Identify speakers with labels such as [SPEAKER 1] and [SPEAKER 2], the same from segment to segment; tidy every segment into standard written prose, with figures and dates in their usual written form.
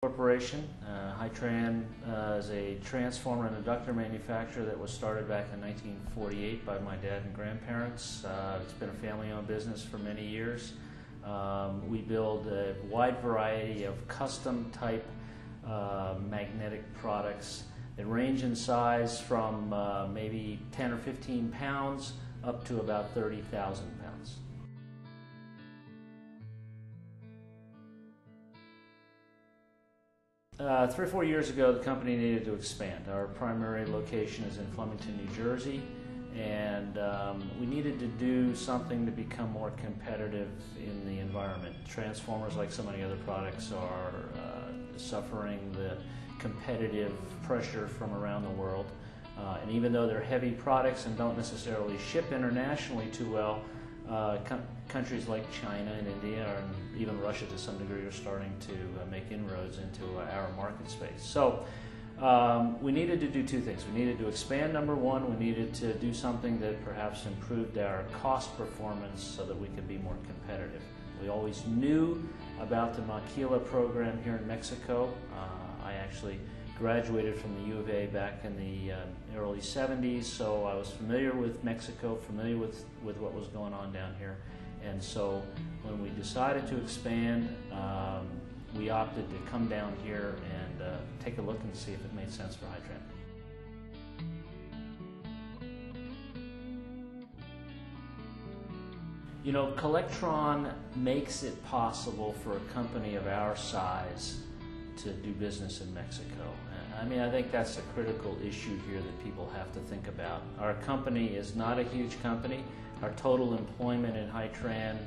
[SPEAKER 1] Corporation. Hitran is a transformer and inductor manufacturer that was started back in 1948 by my dad and grandparents. It's been a family-owned business for many years. We build a wide variety of custom-type magnetic products that range in size from maybe 10 or 15 pounds up to about 30,000 pounds. Three or 4 years ago, the company needed to expand. Our primary location is in Flemington, New Jersey, and we needed to do something to become more competitive in the environment. Transformers, like so many other products, are suffering the competitive pressure from around the world. And even though they're heavy products and don't necessarily ship internationally too well, countries like China and India and even Russia to some degree are starting to make inroads into our market space. So we needed to do two things. We needed to expand, number one. We needed to do something that perhaps improved our cost performance so that we could be more competitive. We always knew about the Maquila program here in Mexico. I actually graduated from the U of A back in the early 70s, so I was familiar with Mexico, familiar with what was going on down here. And so when we decided to expand, we opted to come down here and take a look and see if it made sense for Hitran. You know, Collectron makes it possible for a company of our size to do business in Mexico. I mean, I think that's a critical issue here that people have to think about. Our company is not a huge company. Our total employment in Hitran,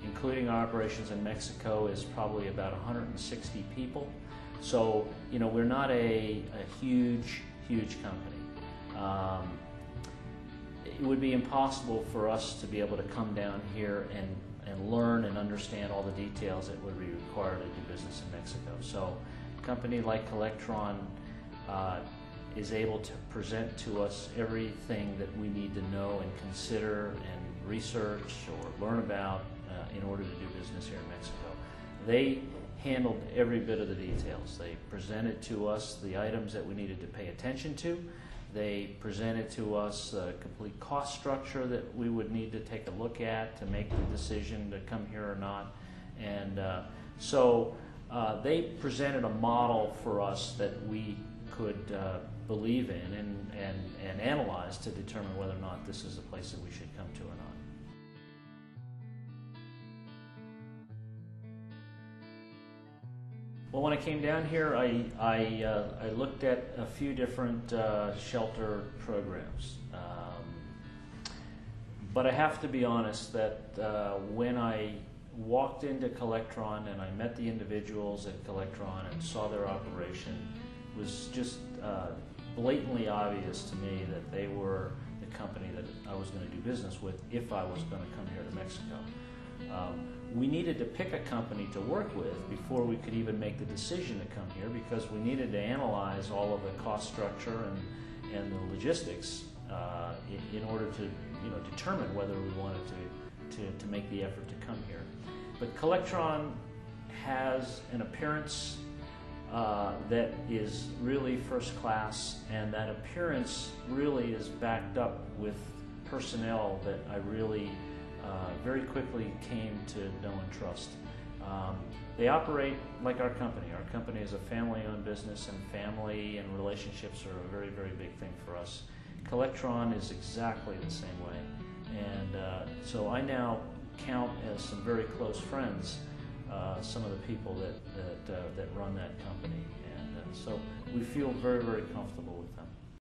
[SPEAKER 1] including our operations in Mexico, is probably about 160 people. So, you know, we're not a huge company. It would be impossible for us to be able to come down here and learn and understand all the details that would be required to do business in Mexico. So a company like Collectron is able to present to us everything that we need to know and consider and research or learn about in order to do business here in Mexico. They handled every bit of the details. They presented to us the items that we needed to pay attention to. They presented to us the complete cost structure that we would need to take a look at to make the decision to come here or not. And so they presented a model for us that we could believe in and analyze to determine whether or not this is a place that we should come to or not. Well, when I came down here, I looked at a few different shelter programs. But I have to be honest that when I walked into Collectron and I met the individuals at Collectron and saw their operation, it was just blatantly obvious to me that they were the company that I was going to do business with if I was going to come here to Mexico. We needed to pick a company to work with before we could even make the decision to come here, because we needed to analyze all of the cost structure and the logistics in order to determine whether we wanted to make the effort to come here. But Collectron has an appearance that is really first class, and that appearance really is backed up with personnel that I really very quickly came to know and trust. They operate like our company. Our company is a family-owned business, and family and relationships are a very, very big thing for us. Collectron is exactly the same way. And so I now count as some very close friends some of the people that run that company. And so we feel very, very comfortable with them.